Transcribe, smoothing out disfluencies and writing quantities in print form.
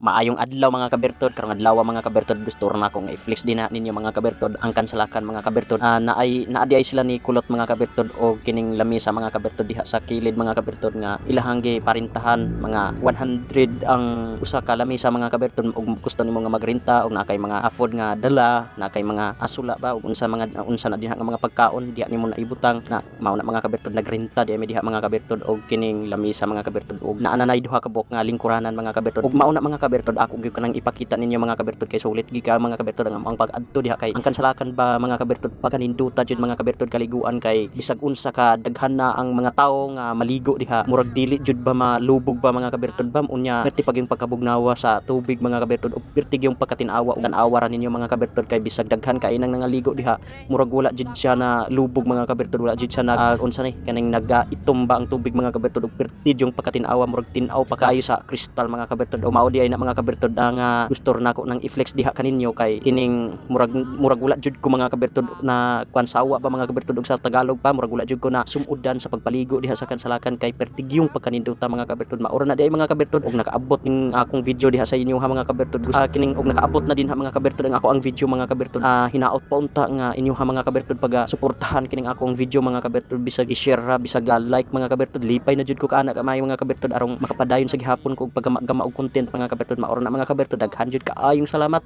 Maayong adlaw mga kabertod, karong adlaw mga kabertod, gusto na akong i-flex din na ninyo mga kabertod ang kansalakan mga kabertod. Naadi ay sila ni kulot mga kabertod o kining lamisa mga kabertod diha sa kilid mga kabertod nga ilahang gi parintahan mga 100 ang usa ka lamisa mga kabertod ug gusto nimo nga magrenta og nakay mga afford nga dala, nakay mga asula ba ug unsa na diha nga mga pagkaon diha nimo na ibutang na mao na mga kabertod nagrenta diha diha mga kabertod og kining lamisa mga kabertod ug naanay duha ka buok nga lingkuranan mga kabertod ug mao na mga kabertod ako gyud kanang ipakita ninyo mga kabertod kay sulit gid ka mga kabertod ang pag-adto diha kay ang kansalakan ba mga kabertod paganinduta jud mga kabertod kaliguan kay bisag unsa ka daghan na ang mga tawo nga maligo diha murag dili jud ba malubog ba mga kabertod bam unya perti pag yung pagkabugnawa sa tubig mga kabertod ug perti yung pagkatinawa ug tan-awa ra ninyo mga kabertod kay bisag daghan kay nang nangaligo diha murag wala jud siya na lubog mga kabertod wala jud siya na unsa ni kaning nagaitom ba ang tubig mga kabertod ug perti yung pagkatinawa murag tin-aw pa kaayo sa kristal mga kabertod o mao di ay na mga kabertod ang gusto nako nang i-flex diha kaninyo kay kining murag wala jud ko mga kabertod na kwansawa ba mga kabertod og sa Tagalog pa murag wala jud ko na sumudan sa pagpaligo diha sa kansalakan kay pertigyong pagkaninduta mga kabertod maura na di ay mga kabertod og nakaabot ning akong video diha sa inyo ha mga kabertod kining og nakaabot na din ha mga kabertod ang ako ang video mga kabertod hinaot pa unta nga inyo ha mga kabertod pag suportahan kining akong video mga kabertod bisag i-share ra bisag like mga kabertod lipay na jud ko kana kamay mga kabertod arong makapadayon sa gihapon ko og paggamagama og content mga kabertod maura na mga kabertod daghan jud kaayong salamat.